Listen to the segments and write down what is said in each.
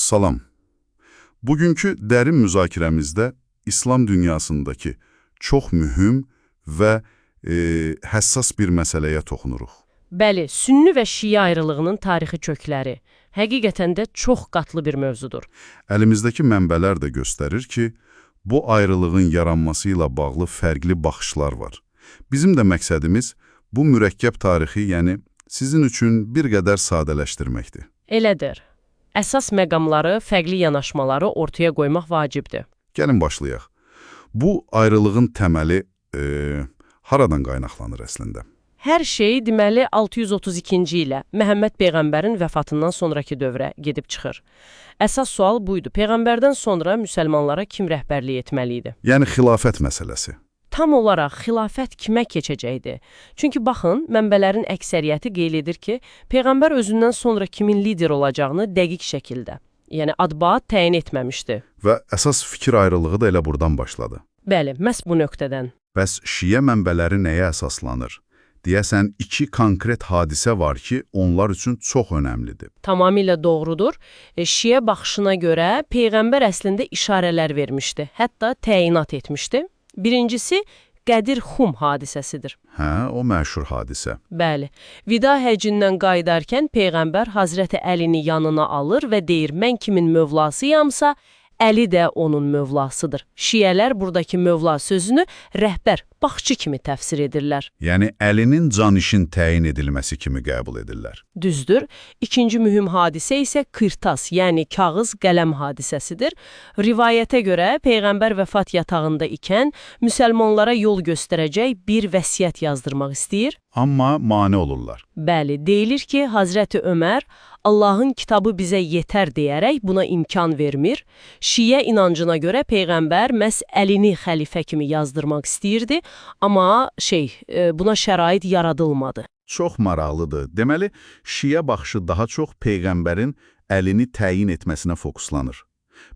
Salam. Bugünkü dərin müzakirəmizdə İslam dünyasındakı çox mühüm və həssas bir məsələyə toxunuruq. Bəli, sünni və şiə ayrılığının tarixi kökləri həqiqətən də çox qatlı bir mövzudur. Əlimizdəki mənbələr də göstərir ki, bu ayrılığın yaranması ilə bağlı fərqli baxışlar var. Bizim də məqsədimiz bu mürəkkəb tarixi, yəni sizin üçün bir qədər sadələşdirməkdir. Elədir. Əsas məqamları, fərqli yanaşmaları ortaya qoymaq vacibdir. Gəlin başlayaq. Bu ayrılığın təməli haradan qaynaqlanır əslində? Hər şey deməli 632-ci ilə Məhəmməd Peyğəmbərin vəfatından sonraki dövrə gedib çıxır. Əsas sual buydu. Peyğəmbərdən sonra müsəlmanlara kim rəhbərlik etməli idi? Yəni xilafət məsələsi. Tam olaraq xilafət kimə keçəcəkdi? Çünki baxın, mənbələrin əksəriyyəti qeyd edir ki, Peyğəmbər özündən sonra kimin lider olacağını dəqiq şəkildə, yəni ad-baad təyin etməmişdi. Və əsas fikir ayrılığı da elə buradan başladı. Bəli, məhz bu nöqtədən. Bəs şiə mənbələri nəyə əsaslanır? Deyəsən, iki konkret hadisə var ki, onlar üçün çox önəmlidir. Tamamilə doğrudur. Şiə baxışına görə Peyğəmbər əslində işarələr vermişdi, hətta təyinat etmişdi. Birincisi, Qədir Xum hadisəsidir. Hə, o məşhur hadisə. Bəli, vida həccindən qayıdarkən Peyğəmbər Hazrəti Əlini yanına alır və deyir, mən kimin mövlasıyamsa, Əli də onun mövlasıdır. Şiələr buradakı mövla sözünü rəhbər, baxçı kimi təfsir edirlər. Yəni, Əlinin canişin təyin edilməsi kimi qəbul edirlər. Düzdür. İkinci mühüm hadisə isə qırtas, yəni kağız qələm hadisəsidir. Rivayətə görə Peyğəmbər vəfat yatağında ikən müsəlmanlara yol göstərəcək bir vəsiyyət yazdırmaq istəyir. Amma mane olurlar. Bəli, deyilir ki, Hazrəti Ömər Allahın kitabı bizə yetər deyərək buna imkan vermir. Şiə inancına görə Peyğəmbər məhz Əlini xəlifə kimi yazdırmaq istəyirdi, amma buna şərait yaradılmadı. Çox maraqlıdır. Deməli, şiə baxışı daha çox Peyğəmbərin Əlini təyin etməsinə fokuslanır.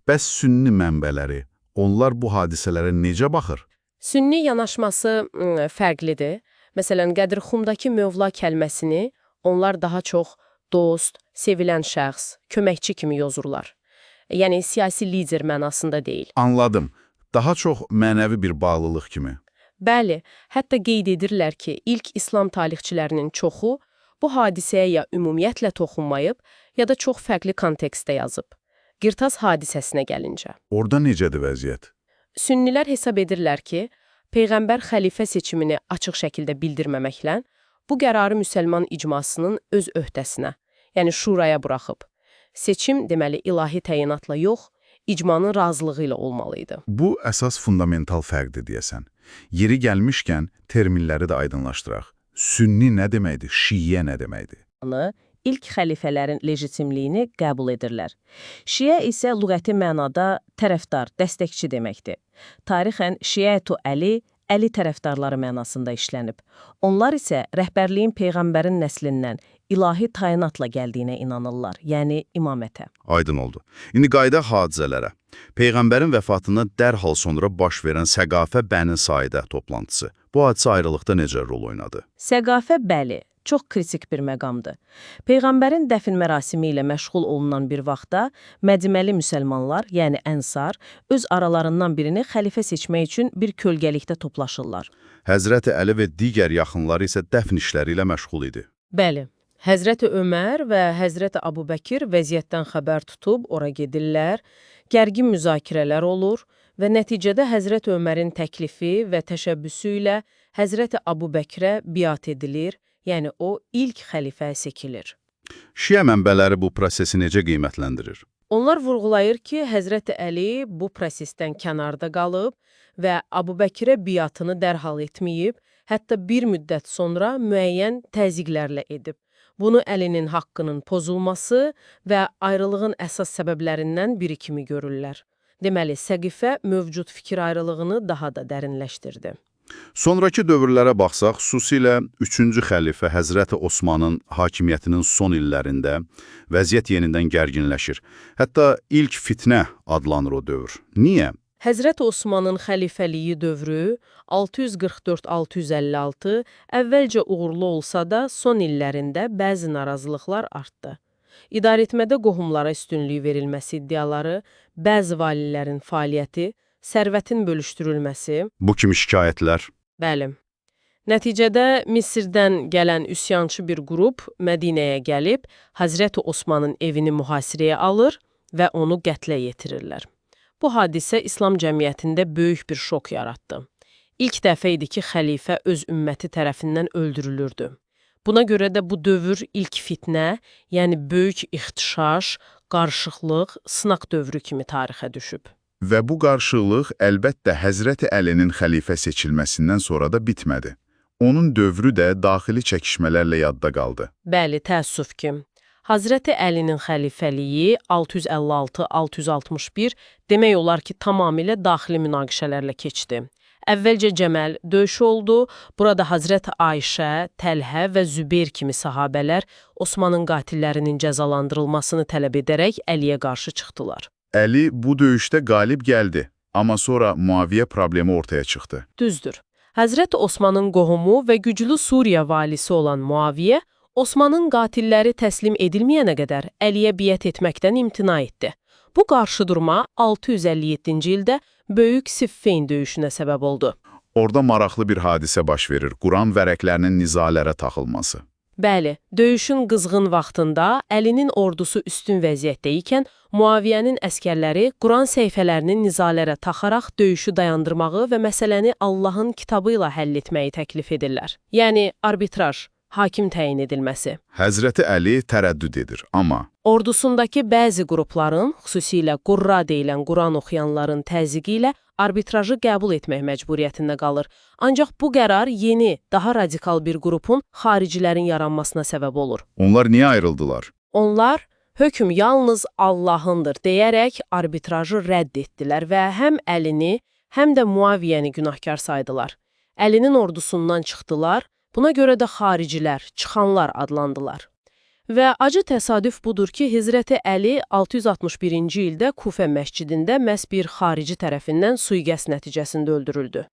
Bəs sünni mənbələri, onlar bu hadisələrə necə baxır? Sünni yanaşması fərqlidir. Məsələn, Qədir Xumdakı mövla kəlməsini onlar daha çox dost, sevilən şəxs, köməkçi kimi yozurlar. Yəni, siyasi lider mənasında deyil. Anladım. Daha çox mənəvi bir bağlılıq kimi. Bəli, hətta qeyd edirlər ki, ilk İslam tarixçilərinin çoxu bu hadisəyə ya ümumiyyətlə toxunmayıb, ya da çox fərqli kontekstdə yazıb. Qırtas hadisəsinə gəlincə. Orada necədir vəziyyət? Sünnilər hesab edirlər ki, Peyğəmbər xəlifə seçimini açıq şəkildə bildirməməklə bu qərarı müsəlman icmasının öz öhdəsinə, yəni şuraya buraxıb. Seçim, deməli, ilahi təyinatla yox, icmanın razılığı ilə olmalıydı. Bu əsas fundamental fərqdir deyəsən. Yeri gəlmişkən terminləri də aydınlaşdıraq. Sünni nə deməkdir, şiə nə deməkdir? İlk xəlifələrin lejitimliyini qəbul edirlər. Şiə isə lüğəti mənada tərəfdar, dəstəkçi deməkdir. Tarixən Şiətu Əli, Əli tərəfdarları mənasında işlənib. Onlar isə rəhbərliyin Peyğəmbərin nəslindən ilahi tayinatla gəldiyinə inanırlar, yəni imamətə. Aydın oldu. İndi qayıdaq hadisələrə. Peyğəmbərin vəfatından dərhal sonra baş verən Səqafə Bəni Saidə toplantısı. Bu hadisə ayrılıqda necə rol oynadı? Səqafə, bəli, çox kritik bir məqamdır. Peyğəmbərin dəfn mərasimi ilə məşğul olunan bir vaxtda Mədiməli müsəlmanlar, yəni Ənsar, öz aralarından birini xəlifə seçmək üçün bir kölgəlikdə toplaşırlar. Həzrəti Əli və digər yaxınları isə dəfn işləri ilə məşğul idi. Bəli, Həzrəti Ömər və Həzrəti Əbubəkir vəziyyətdən xəbər tutub ora gedirlər, gərgin müzakirələr olur və nəticədə Həzrəti Ömərin təklifi və təşəbbüsü ilə Həzrəti Əbubəkirə biat edilir, yəni o ilk xəlifə seçilir. Şiə mənbələri bu prosesi necə qiymətləndirir? Onlar vurğulayır ki, Həzrəti Əli bu prosesdən kənarda qalıb və Əbubəkirə biatını dərhal etməyib, hətta bir müddət sonra müəyyən təzyiqlərlə edib. Bunu Əlinin haqqının pozulması və ayrılığın əsas səbəblərindən biri kimi görürlər. Deməli, Səqifə mövcud fikir ayrılığını daha da dərinləşdirdi. Sonrakı dövrlərə baxsaq, xüsusilə 3-cü xəlifə Həzrəti Osmanın hakimiyyətinin son illərində vəziyyət yenidən gərginləşir. Hətta ilk fitnə adlanır o dövr. Niyə? Həzrət Osmanın xəlifəliyi dövrü 644-656 əvvəlcə uğurlu olsa da son illərində bəzi narazılıqlar artdı. İdarəetmədə qohumlara üstünlük verilməsi iddiaları, bəzi valilərin fəaliyyəti, sərvətin bölüşdürülməsi, Bu kimi şikayətlər bəli. Nəticədə Misirdən gələn üsyançı bir qrup Mədinəyə gəlib, Həzrəti Osmanın evini mühasirəyə alır və onu qətlə yetirirlər. Bu hadisə İslam cəmiyyətində böyük bir şok yaratdı. İlk dəfə idi ki, xəlifə öz ümməti tərəfindən öldürülürdü. Buna görə də bu dövr ilk fitnə, yəni böyük ixtişaş, qarışıqlıq, sınaq dövrü kimi tarixə düşüb. Və bu qarşılıq əlbəttə Həzrəti Əlinin xəlifə seçilməsindən sonra da bitmədi. Onun dövrü də daxili çəkişmələrlə yadda qaldı. Bəli, təəssüf ki. Hazreti Əlinin xəlifəliyi 656-661 demək olar ki, tamamilə daxili münaqişələrlə keçdi. Əvvəlcə Cəməl döyüşü oldu, burada Hazreti Ayşə, Təlhə və Zübeyr kimi sahabələr Osmanın qatillərinin cəzalandırılmasını tələb edərək Əliyə qarşı çıxdılar. Əli bu döyüşdə qalib gəldi, amma sonra Muaviyyə problemi ortaya çıxdı. Düzdür. Həzrət Osmanın qohumu və güclü Suriya valisi olan Muaviyyə, Osmanın qatilləri təslim edilməyənə qədər Əliyə biət etməkdən imtina etdi. Bu qarşıdurma 657-ci ildə Böyük Siffeyn döyüşünə səbəb oldu. Orada maraqlı bir hadisə baş verir, Quran vərəqlərinin nizalərə taxılması. Bəli, döyüşün qızğın vaxtında Əlinin ordusu üstün vəziyyətdə ikən, Muaviyyənin əskərləri Quran səhifələrini nizalərə taxaraq döyüşü dayandırmağı və məsələni Allahın kitabı ilə həll etməyi təklif edirlər. Yəni, arbitraj, hakim təyin edilməsi. Həzrəti Əli tərəddüd edir, amma Ordusundakı bəzi qrupların, xüsusilə Qurra deyilən Quran oxuyanların təzyiqi ilə arbitrajı qəbul etmək məcburiyyətində qalır. Ancaq bu qərar yeni, daha radikal bir qrupun xaricilərin yaranmasına səbəb olur. onlar niyə ayrıldılar? Onlar, hökm yalnız Allahındır deyərək arbitrajı rədd etdilər və həm Əlini, həm də Muaviyyəni günahkar saydılar. Əlinin ordusundan çıxdılar, buna görə də xaricilər, çıxanlar adlandılar. Və acı təsadüf budur ki, Həzrəti Əli 661-ci ildə Kufə məscidində məhz bir xarici tərəfindən sui-qəsd nəticəsində öldürüldü.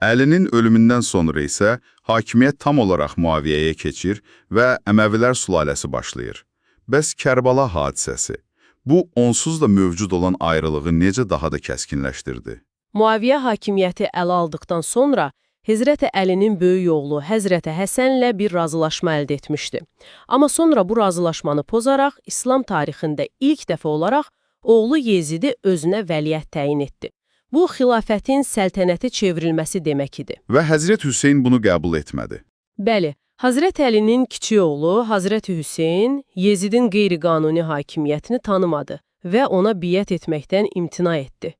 Əlinin ölümündən sonra isə hakimiyyət tam olaraq Muaviyyəyə keçir və Əməvilər sülaləsi başlayır. Bəs Kərbala hadisəsi, bu onsuz da mövcud olan ayrılığı necə daha da kəskinləşdirdi? Muaviyyə hakimiyyəti ələ aldıqdan sonra Həzrəti Əlinin böyük oğlu Həzrəti Həsənlə bir razılaşma əldə etmişdi. Amma sonra bu razılaşmanı pozaraq İslam tarixində ilk dəfə olaraq oğlu Yezidi özünə vəliəhd təyin etdi. Bu, xilafətin səltənəti çevrilməsi demək idi. Və Həzrət Hüseyn bunu qəbul etmədi. Bəli, Hazreti Əlinin kiçik oğlu Hazreti Hüseyn Yezidin qeyri-qanuni hakimiyyətini tanımadı və ona biət etməkdən imtina etdi.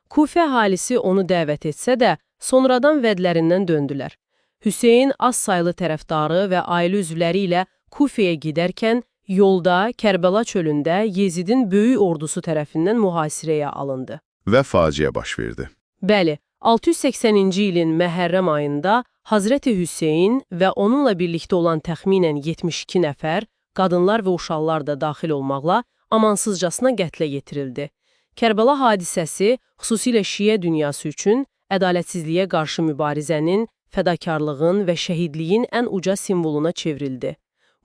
Kufə əhalisi onu dəvət etsə də, sonradan vədlərindən döndülər. Hüseyn az saylı tərəfdarı və ailə üzvləri ilə Kufəyə gedərkən, yolda Kərbəla çölündə Yezidin böyük ordusu tərəfindən mühasirəyə alındı. Və faciə baş verdi. Bəli, 680-ci ilin Məhərrəm ayında Hazreti Hüseyn və onunla birlikdə olan təxminən 72 nəfər, qadınlar və uşaqlar da daxil olmaqla amansızcasına qətlə yetirildi. Kərbəla hadisəsi xüsusilə Şiə dünyası üçün ədalətsizliyə qarşı mübarizənin, fədakarlığın və şəhidliyin ən uca simvoluna çevrildi.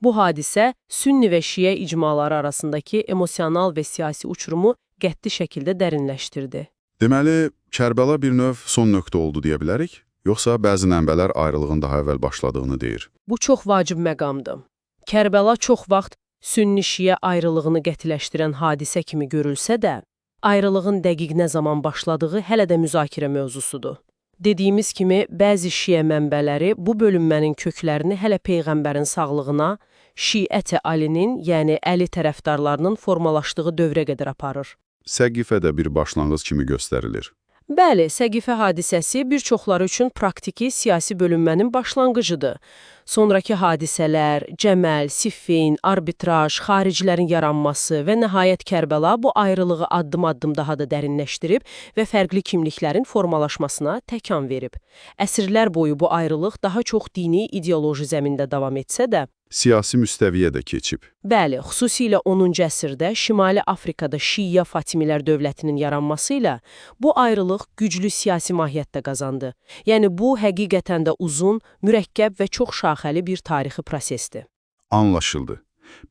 Bu hadisə Sünni və Şiə icmaları arasındakı emosional və siyasi uçurumu qəti şəkildə dərinləşdirdi. Deməli, Kərbəla bir növ son nöqtə oldu deyə bilərik, yoxsa bəzi mənbələr ayrılığın daha əvvəl başladığını deyir? Bu çox vacib məqamdır. Kərbəla çox vaxt Sünni-Şiə ayrılığını qətiləşdirən hadisə kimi görülsə də, ayrılığın dəqiq nə zaman başladığı hələ də müzakirə mövzusudur. Dediyimiz kimi, bəzi Şiə mənbələri bu bölünmənin köklərini hələ Peyğəmbərin sağlığına, Şiət-i Alinin, yəni Əli tərəfdarlarının formalaşdığı dövrə qədər aparır. Səqifə də bir başlanğıc kimi göstərilir. Bəli, Səqifə hadisəsi bir çoxları üçün praktiki siyasi bölünmənin başlanğıcıdır. Sonrakı hadisələr, Cəməl, Siffeyn, arbitraj, xaricilərin yaranması və nəhayət Kərbəla bu ayrılığı addım-addım daha da dərinləşdirib və fərqli kimliklərin formalaşmasına təkan verib. Əsrlər boyu bu ayrılıq daha çox dini ideoloji zəmində davam etsə də, Siyasi müstəviyə də keçib. bəli, xüsusilə 10-cu əsrdə Şimali Afrikada Şiə Fatimilər dövlətinin yaranması ilə bu ayrılıq güclü siyasi mahiyyətdə qazandı. Yəni bu həqiqətən də uzun, mürəkkəb və çox şaxəli bir tarixi prosesdir. Anlaşıldı.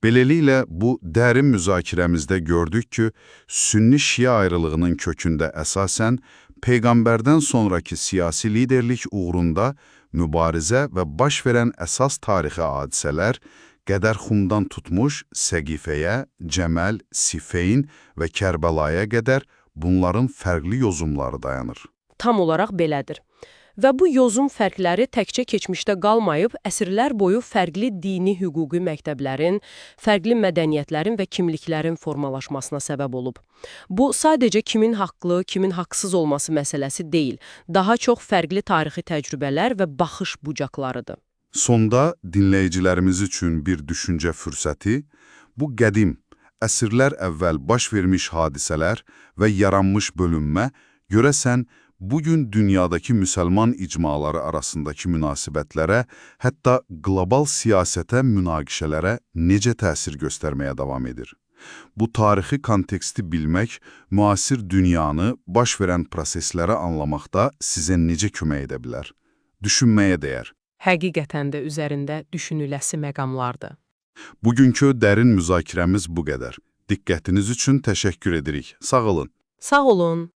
Beləliklə, bu dərin müzakirəmizdə gördük ki, Sünni-Şia ayrılığının kökündə əsasən Peyğəmbərdən sonraki siyasi liderlik uğrunda mübarizə və baş verən əsas tarixi hadisələr Qədərxumdan tutmuş Səqifəyə, Cəməl, Siffeyn və Kərbəlaya qədər bunların fərqli yozumları dayanır. Tam olaraq belədir. Və bu yozum fərqləri təkcə keçmişdə qalmayıb, əsrlər boyu fərqli dini hüquqi məktəblərin, fərqli mədəniyyətlərin və kimliklərin formalaşmasına səbəb olub. Bu, sadəcə kimin haqlı, kimin haqsız olması məsələsi deyil, daha çox fərqli tarixi təcrübələr və baxış bucaqlarıdır. Sonda dinləyicilərimiz üçün bir düşüncə fürsəti, bu qədim, əsrlər əvvəl baş vermiş hadisələr və yaranmış bölünmə, görəsən, bugün dünyadakı müsəlman icmaları arasındakı münasibətlərə, hətta qlobal siyasətə, münaqişələrə necə təsir göstərməyə davam edir? Bu tarixi konteksti bilmək, müasir dünyanı, baş verən prosesləri anlamaqda sizə necə kömək edə bilər? Düşünməyə dəyər. Həqiqətən də üzərində düşünüləsi məqamlardır. Bugünkü dərin müzakirəmiz bu qədər. Diqqətiniz üçün təşəkkür edirik. Sağ olun. Sağ olun.